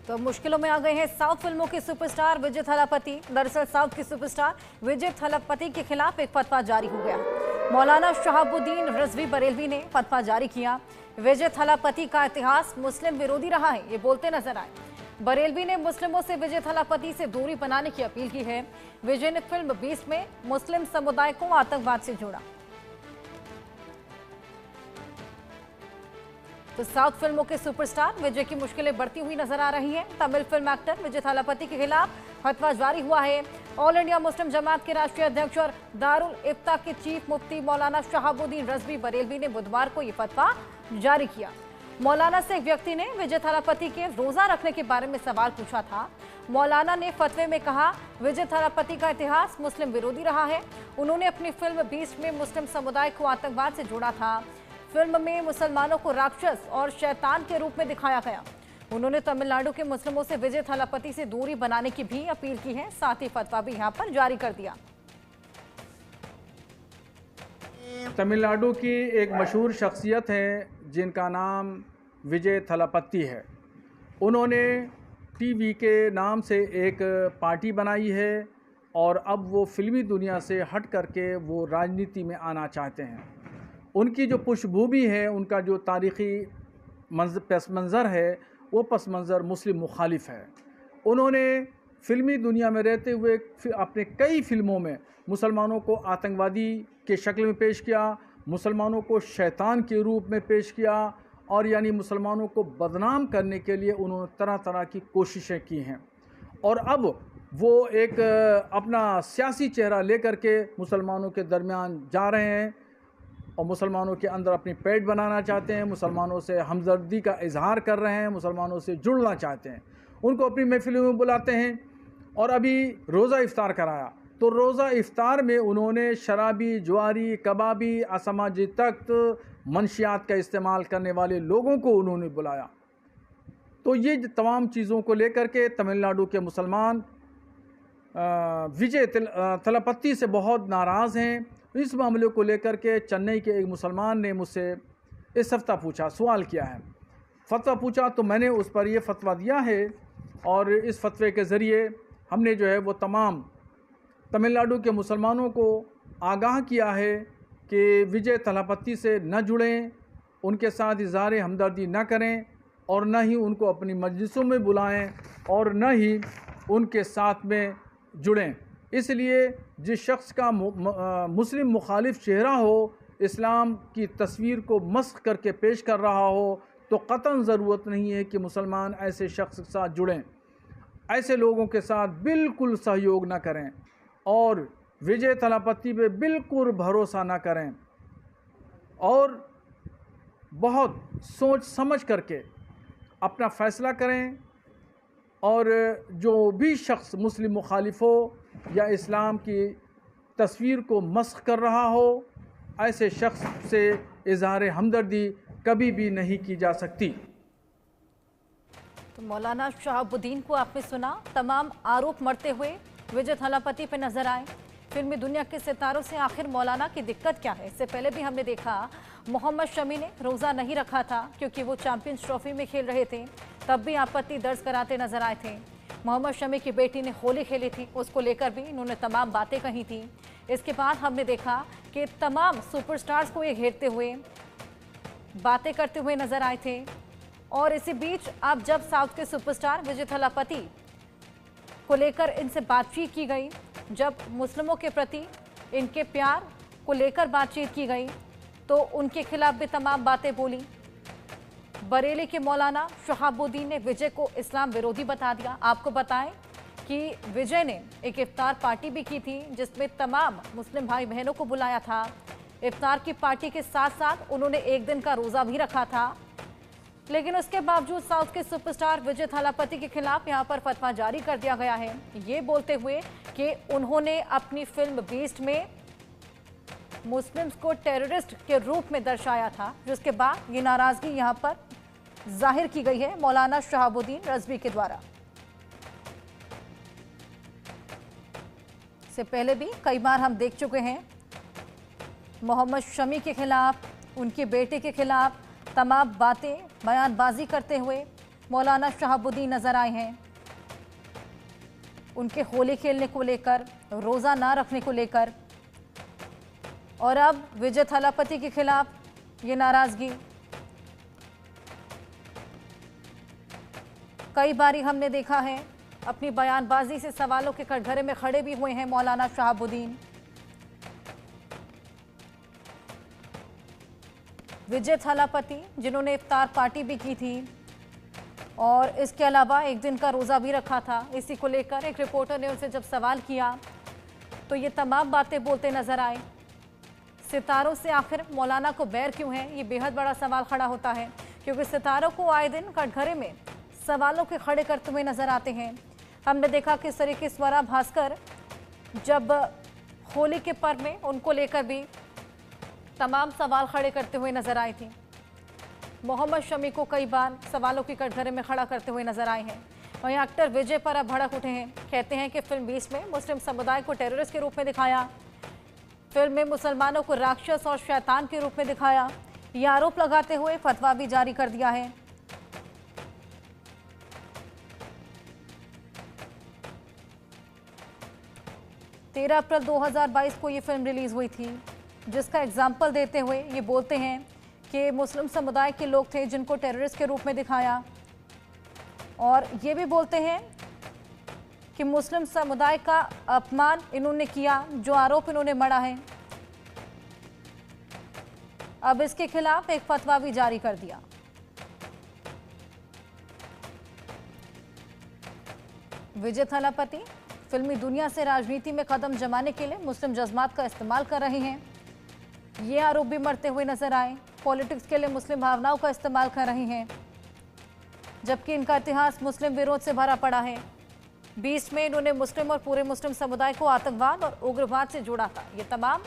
तो मुश्किलों में आ गए हैं साउथ फिल्मों के सुपरस्टार विजय थलापति। दरअसल साउथ के सुपरस्टार विजय थलापति के खिलाफ एक फतवा जारी हो गया। मौलाना शहाबुद्दीन रिजवी बरेलवी ने फतवा जारी किया। विजय थलापति का इतिहास मुस्लिम विरोधी रहा है, ये बोलते नजर आए। बरेलवी ने मुस्लिमों से विजय थलापति से दूरी बनाने की अपील की है। विजय ने फिल्म 20 में मुस्लिम समुदाय को आतंकवाद से जोड़ा। तो साउथ फिल्मों के सुपरस्टार विजय की मुश्किलें बढ़ती हुई नजर आ रही हैं। तमिल फिल्म एक्टर विजय थलापति के खिलाफ फतवा जारी हुआ है। ऑल इंडिया मुस्लिम जमात के राष्ट्रीय अध्यक्ष और दारुल इफ्ता के चीफ मुफ्ती मौलाना शहाबुद्दीन रिजवी बरेलवी ने बुधवार को ये फतवा जारी किया। मौलाना से एक व्यक्ति ने विजय थलापति के रोजा रखने के बारे में सवाल पूछा था। मौलाना ने फतवे में कहा, विजय थलापति का इतिहास मुस्लिम विरोधी रहा है। उन्होंने अपनी फिल्म 20 में मुस्लिम समुदाय को आतंकवाद से जोड़ा था। फिल्म में मुसलमानों को राक्षस और शैतान के रूप में दिखाया गया। उन्होंने तमिलनाडु के मुस्लिमों से विजय थलापति से दूरी बनाने की भी अपील की है। साथ ही फतवा भी यहां पर जारी कर दिया। तमिलनाडु की एक मशहूर शख्सियत है जिनका नाम विजय थलापति है। उन्होंने टीवी के नाम से एक पार्टी बनाई है और अब वो फिल्मी दुनिया से हट करके वो राजनीति में आना चाहते हैं। उनकी जो पृष्ठभूमि है, उनका जो तारीख़ी पस मंज़र है, वो पस मंज़र मुस्लिम मुखालिफ है। उन्होंने फ़िल्मी दुनिया में रहते हुए अपने कई फ़िल्मों में मुसलमानों को आतंकवादी के शक्ल में पेश किया, मुसलमानों को शैतान के रूप में पेश किया और यानी मुसलमानों को बदनाम करने के लिए उन्होंने तरह तरह की कोशिशें की हैं। और अब वो एक अपना सियासी चेहरा लेकर के मुसलमानों के दरमियान जा रहे हैं और मुसलमानों के अंदर अपनी पैठ बनाना चाहते हैं, मुसलमानों से हमदर्दी का इजहार कर रहे हैं, मुसलमानों से जुड़ना चाहते हैं। उनको अपनी महफिलों में बुलाते हैं और अभी रोज़ा इफ्तार कराया तो रोज़ा इफ्तार में उन्होंने शराबी, जुआरी, कबाबी, असामाजिक तख्त, मंशियात का इस्तेमाल करने वाले लोगों को उन्होंने बुलाया। तो ये तमाम चीज़ों को लेकर के तमिलनाडु के मुसलमान विजय थलापति से बहुत नाराज़ हैं। इस मामले को लेकर के चेन्नई के एक मुसलमान ने मुझसे इस हफ्ता पूछा, सवाल किया है, फतवा पूछा, तो मैंने उस पर ये फतवा दिया है और इस फतवे के ज़रिए हमने जो है वो तमाम तमिलनाडु के मुसलमानों को आगाह किया है कि विजय थलापति से न जुड़ें, उनके साथ इज़हार हमदर्दी न करें और न ही उनको अपनी मजलिसों में बुलाएं और न ही उनके साथ में जुड़ें। इसलिए जिस शख्स का मुस्लिम मुखालिफ चेहरा हो, इस्लाम की तस्वीर को मस्ख करके पेश कर रहा हो, तो कतन ज़रूरत नहीं है कि मुसलमान ऐसे शख्स के साथ जुड़ें। ऐसे लोगों के साथ बिल्कुल सहयोग न करें और विजय थलापति पे बिल्कुल भरोसा न करें और बहुत सोच समझ करके अपना फ़ैसला करें। और जो भी शख्स मुस्लिम मुखालिफ हो या इस्लाम की तस्वीर को मस्ख कर रहा हो, ऐसे शख्स से इज़हार हमदर्दी कभी भी नहीं की जा सकती। तो मौलाना शहाबुद्दीन को आपने सुना। तमाम आरोप मरते हुए विजय थलापति पे नजर आए। फिल्मी दुनिया के सितारों से आखिर मौलाना की दिक्कत क्या है? इससे पहले भी हमने देखा मोहम्मद शमी ने रोज़ा नहीं रखा था क्योंकि वो चैंपियंस ट्रॉफी में खेल रहे थे, तब भी आपत्ति दर्ज कराते नजर आए थे। मोहम्मद शमी की बेटी ने होली खेली थी, उसको लेकर भी इन्होंने तमाम बातें कही थी। इसके बाद हमने देखा कि तमाम सुपरस्टार्स को ये घेरते हुए बातें करते हुए नजर आए थे। और इसी बीच अब जब साउथ के सुपरस्टार विजय थलापति को लेकर इनसे बातचीत की गई, जब मुस्लिमों के प्रति इनके प्यार को लेकर बातचीत की गई, तो उनके खिलाफ भी तमाम बातें बोली। बरेली के मौलाना शहाबुद्दीन ने विजय को इस्लाम विरोधी बता दिया। आपको बताएं कि विजय ने एक इफ्तार पार्टी भी की थी जिसमें तमाम मुस्लिम भाई बहनों को बुलाया था। इफ्तार की पार्टी के साथ साथ उन्होंने एक दिन का रोज़ा भी रखा था, लेकिन उसके बावजूद साउथ के सुपरस्टार विजय थलापति के खिलाफ यहां पर फतवा जारी कर दिया गया है, ये बोलते हुए कि उन्होंने अपनी फिल्म 20 में मुस्लिम्स को टेररिस्ट के रूप में दर्शाया था, जिसके बाद ये नाराजगी यहां पर जाहिर की गई है मौलाना शहाबुद्दीन रिजवी के द्वारा। इससे पहले भी कई बार हम देख चुके हैं मोहम्मद शमी के खिलाफ, उनके बेटे के खिलाफ तमाम बातें बयानबाजी करते हुए मौलाना शहाबुद्दीन नजर आए हैं। उनके होली खेलने को लेकर, रोजा ना रखने को लेकर, और अब विजय थलापति के खिलाफ ये नाराजगी। कई बारी हमने देखा है अपनी बयानबाजी से सवालों के कटघरे में खड़े भी हुए हैं मौलाना शहाबुद्दीन। विजय थलापति जिन्होंने इफ्तार पार्टी भी की थी और इसके अलावा एक दिन का रोज़ा भी रखा था, इसी को लेकर एक रिपोर्टर ने उनसे जब सवाल किया तो ये तमाम बातें बोलते नजर आए। सितारों से आखिर मौलाना को बैर क्यों है, ये बेहद बड़ा सवाल खड़ा होता है, क्योंकि सितारों को आए दिन कटघरे में सवालों के खड़े करते हुए नजर आते हैं। हमने देखा किस तरीके स्वरा भास्कर जब होली के पर्व में उनको लेकर भी तमाम सवाल खड़े करते हुए नजर आई थी। मोहम्मद शमी को कई बार सवालों की कटघरे में खड़ा करते हुए नजर आए हैं। वहीं एक्टर विजय पर अब भड़क उठे हैं। कहते हैं कि फिल्म 20 में मुस्लिम समुदाय को टेररिस्ट के रूप में दिखाया, फिल्म में मुसलमानों को राक्षस और शैतान के रूप में दिखाया। ये आरोप लगाते हुए फतवा भी जारी कर दिया है। तेरह अप्रैल 2022 को ये फिल्म रिलीज हुई थी, जिसका एग्जाम्पल देते हुए ये बोलते हैं कि मुस्लिम समुदाय के लोग थे जिनको टेररिस्ट के रूप में दिखाया, और ये भी बोलते हैं कि मुस्लिम समुदाय का अपमान इन्होंने किया, जो आरोप इन्होंने मढ़ा है। अब इसके खिलाफ एक फतवा भी जारी कर दिया। विजय थलापति फिल्मी दुनिया से राजनीति में कदम जमाने के लिए मुस्लिम जज्बात का इस्तेमाल कर रहे हैं, ये आरोप भी मरते हुए नजर आए। पॉलिटिक्स के लिए मुस्लिम भावनाओं का इस्तेमाल कर रहे हैं, जबकि इनका इतिहास मुस्लिम विरोध से भरा पड़ा है। 20 में इन्होंने मुस्लिम और पूरे मुस्लिम समुदाय को आतंकवाद और उग्रवाद से जोड़ा था। ये तमाम